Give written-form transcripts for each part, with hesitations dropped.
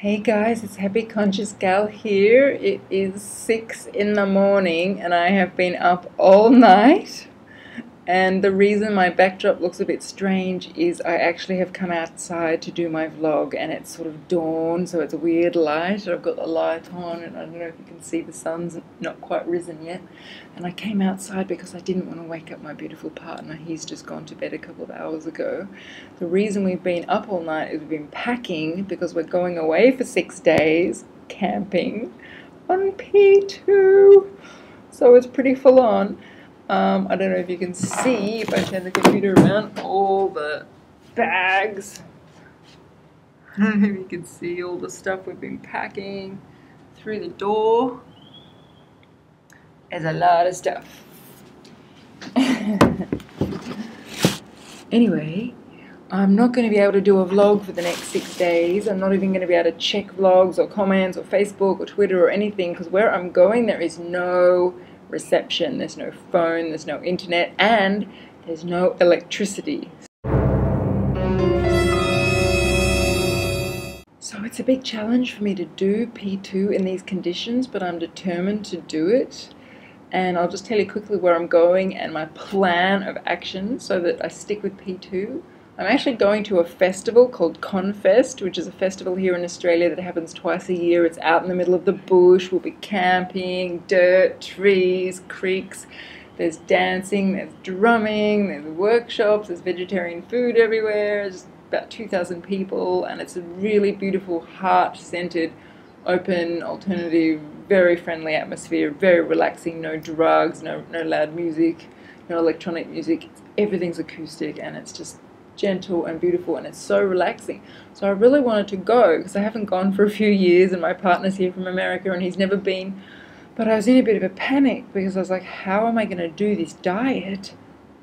Hey guys, it's Happy Conscious Gal here. It is 6 in the morning and I have been up all night. And the reason my backdrop looks a bit strange is I actually have come outside to do my vlog and it's sort of dawn, so it's a weird light. I've got the light on and I don't know if you can see the sun's not quite risen yet. And I came outside because I didn't want to wake up my beautiful partner. He's just gone to bed a couple of hours ago. The reason we've been up all night is we've been packing because we're going away for 6 days camping on P2. So it's pretty full on. I don't know if you can see, if I turn the computer around, all the bags. I don't know if you can see all the stuff we've been packing through the door. There's a lot of stuff. Anyway, I'm not going to be able to do a vlog for the next 6 days. I'm not even going to be able to check vlogs or comments or Facebook or Twitter or anything, because where I'm going there is no reception, there's no phone, there's no internet, and there's no electricity. So it's a big challenge for me to do P2 in these conditions, but I'm determined to do it. And I'll just tell you quickly where I'm going and my plan of action so that I stick with P2. I'm actually going to a festival called Confest, which is a festival here in Australia that happens twice a year. It's out in the middle of the bush. We'll be camping, dirt, trees, creeks. There's dancing, there's drumming, there's workshops, there's vegetarian food everywhere. There's about 2,000 people, and it's a really beautiful, heart-centered, open, alternative, very friendly atmosphere, very relaxing, no drugs, no loud music, no electronic music. Everything's acoustic, and it's just gentle and beautiful, and it's so relaxing. So I really wanted to go because I haven't gone for a few years, and my partner's here from America and he's never been. But I was in a bit of a panic because I was like, how am I going to do this diet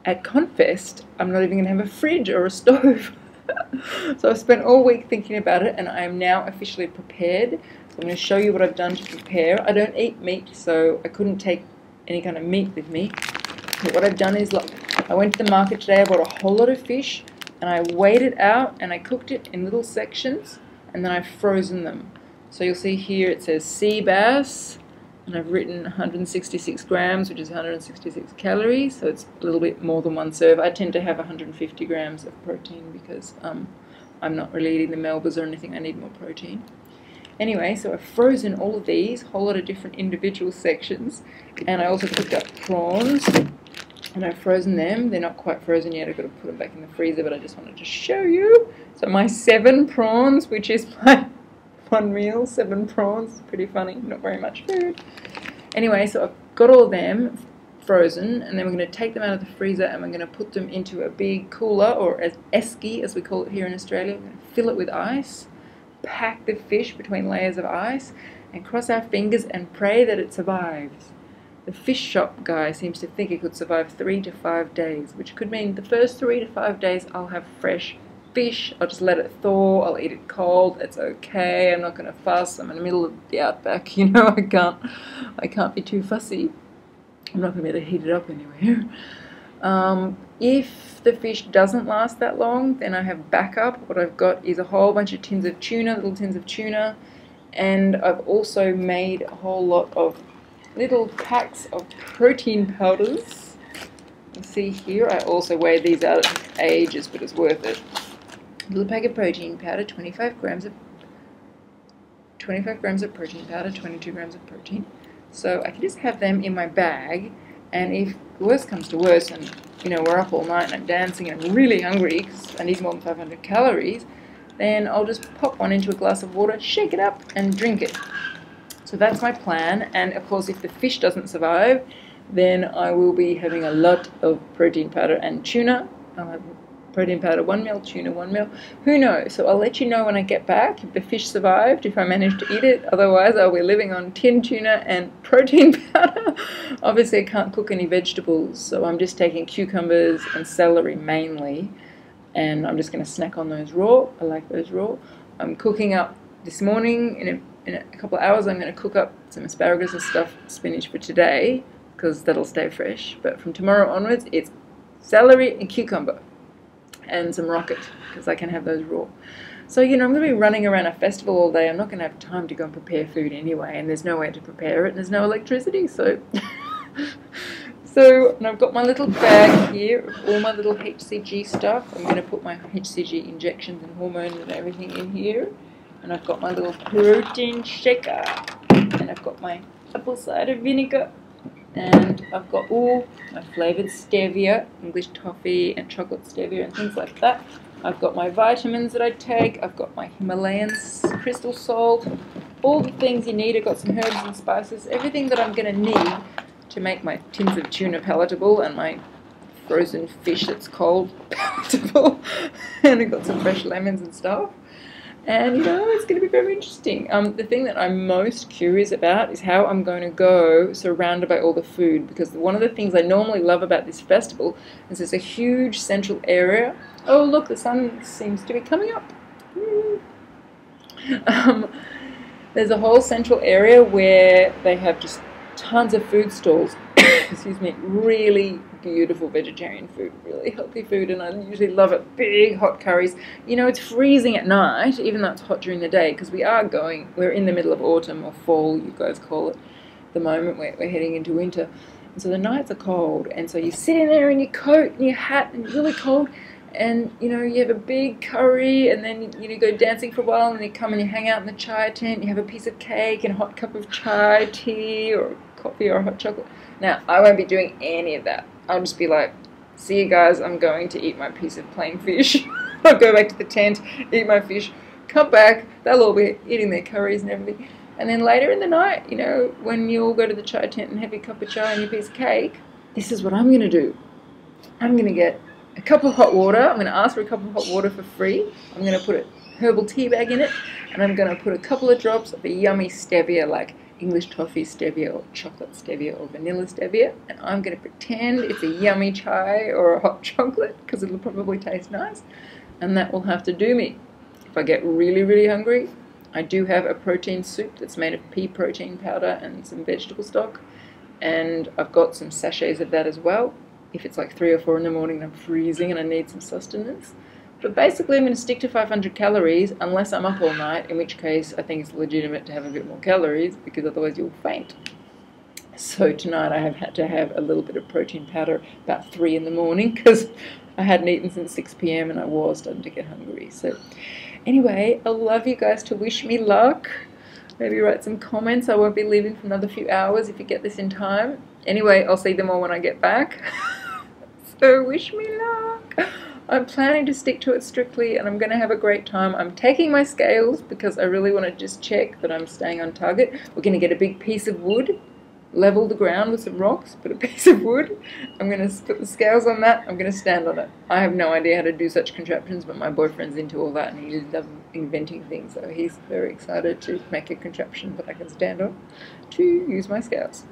at Confest? I'm not even going to have a fridge or a stove. So I've spent all week thinking about it, and I am now officially prepared. So I'm going to show you what I've done to prepare. I don't eat meat, so I couldn't take any kind of meat with me. But what I've done is, look, I went to the market today, I bought a whole lot of fish, and I weighed it out and I cooked it in little sections, and then I've frozen them. So you'll see here it says sea bass, and I've written 166 grams, which is 166 calories, so it's a little bit more than one serve. I tend to have 150 grams of protein because I'm not really eating the Melbas or anything. I need more protein. Anyway, so I've frozen all of these, a whole lot of different individual sections, and I also cooked up prawns. And I've frozen them. They're not quite frozen yet. I've got to put them back in the freezer, but I just wanted to show you. So my 7 prawns, which is my one meal, 7 prawns. Pretty funny, not very much food. Anyway, so I've got all of them frozen, and then we're going to take them out of the freezer and we're going to put them into a big cooler, or as esky as we call it here in Australia. We're going to fill it with ice, pack the fish between layers of ice, and cross our fingers and pray that it survives. The fish shop guy seems to think it could survive 3 to 5 days, which could mean the first 3 to 5 days I'll have fresh fish. I'll just let it thaw. I'll eat it cold. It's okay. I'm not going to fuss. I'm in the middle of the outback. You know, I can't be too fussy. I'm not going to be able to heat it up anywhere. If the fish doesn't last that long, then I have backup. What I've got is a whole bunch of tins of tuna, little tins of tuna, and I've also made a whole lot of little packs of protein powders. You see here, I also weighed these out. It took ages, but it's worth it. A little pack of protein powder, 25 grams of protein powder, 22 grams of protein. So I can just have them in my bag, and if worse comes to worse, and you know we're up all night and I'm dancing and I'm really hungry because I need more than 500 calories, then I'll just pop one into a glass of water, shake it up, and drink it. So that's my plan, and of course if the fish doesn't survive, then I will be having a lot of protein powder and tuna. I'll have protein powder 1 meal, tuna 1 meal. Who knows? So I'll let you know when I get back if the fish survived, if I manage to eat it. Otherwise I'll be living on tinned tuna and protein powder. Obviously I can't cook any vegetables, so I'm just taking cucumbers and celery mainly, and I'm just going to snack on those raw. I like those raw. I'm cooking up this morning in a couple of hours. I'm going to cook up some asparagus and stuffed spinach for today because that'll stay fresh. But from tomorrow onwards, it's celery and cucumber. and some rocket, because I can have those raw. So, you know, I'm going to be running around a festival all day. I'm not going to have time to go and prepare food anyway, and there's no way to prepare it, and there's no electricity, so... So, and I've got my little bag here of all my little HCG stuff. I'm going to put my HCG injections and hormones and everything in here. And I've got my little protein shaker. And I've got my apple cider vinegar. And I've got all my flavoured stevia, English toffee and chocolate stevia and things like that. I've got my vitamins that I take. I've got my Himalayan crystal salt. All the things you need. I've got some herbs and spices. Everything that I'm going to need to make my tins of tuna palatable and my frozen fish that's cold palatable. And I've got some fresh lemons and stuff. And, you know, it's going to be very interesting. The thing that I'm most curious about is how I'm going to go surrounded by all the food. Because one of the things I normally love about this festival is there's a huge central area. Oh, look, the sun seems to be coming up. There's a whole central area where they have just tons of food stalls, excuse me, really beautiful vegetarian food, really healthy food, and I usually love it. Big hot curries. You know, it's freezing at night, even though it's hot during the day, because we're in the middle of autumn or fall, you guys call it, at the moment we're heading into winter. And so the nights are cold, and so you sit in there in your coat and your hat and really cold, and you know, you have a big curry, and then you go dancing for a while, and then you come and you hang out in the chai tent, you have a piece of cake and a hot cup of chai tea or coffee or hot chocolate. Now, I won't be doing any of that. I'll just be like, see you guys, I'm going to eat my piece of plain fish. I'll go back to the tent, eat my fish, come back, they'll all be eating their curries and everything. And then later in the night, you know, when you all go to the chai tent and have your cup of chai and your piece of cake, this is what I'm going to do. I'm going to get a cup of hot water. I'm going to ask for a cup of hot water for free. I'm going to put a herbal tea bag in it, and I'm going to put a couple of drops of a yummy stevia, like English toffee stevia or chocolate stevia or vanilla stevia, and I'm going to pretend it's a yummy chai or a hot chocolate, because it'll probably taste nice, and that will have to do me. If I get really, really hungry, I do have a protein soup that's made of pea protein powder and some vegetable stock, and I've got some sachets of that as well. If it's like 3 or 4 in the morning and I'm freezing and I need some sustenance. But basically I'm going to stick to 500 calories unless I'm up all night, in which case I think it's legitimate to have a bit more calories, because otherwise you'll faint. So tonight I have had to have a little bit of protein powder about 3 in the morning, because I hadn't eaten since 6 p.m. and I was starting to get hungry. So anyway, I love you guys to wish me luck. Maybe write some comments. I won't be leaving for another few hours if you get this in time. Anyway, I'll see them all when I get back. So wish me luck. I'm planning to stick to it strictly, and I'm going to have a great time. I'm taking my scales because I really want to just check that I'm staying on target. We're going to get a big piece of wood, level the ground with some rocks, put a piece of wood. I'm going to put the scales on that. I'm going to stand on it. I have no idea how to do such contraptions, but my boyfriend's into all that, and he loves inventing things, so he's very excited to make a contraption that I can stand on to use my scales.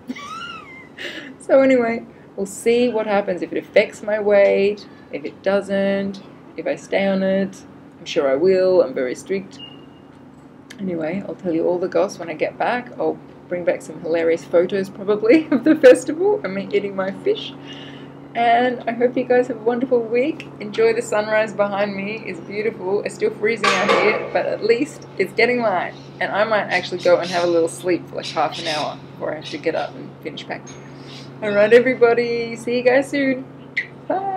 So anyway, we'll see what happens, if it affects my weight, if it doesn't, if I stay on it. I'm sure I will. I'm very strict. Anyway, I'll tell you all the goss when I get back. I'll bring back some hilarious photos probably of the festival and me eating my fish. And I hope you guys have a wonderful week. Enjoy the sunrise behind me. It's beautiful. It's still freezing out here, but at least it's getting light. And I might actually go and have a little sleep for like half an hour before I have to get up and finish packing. Alright everybody, see you guys soon. Bye.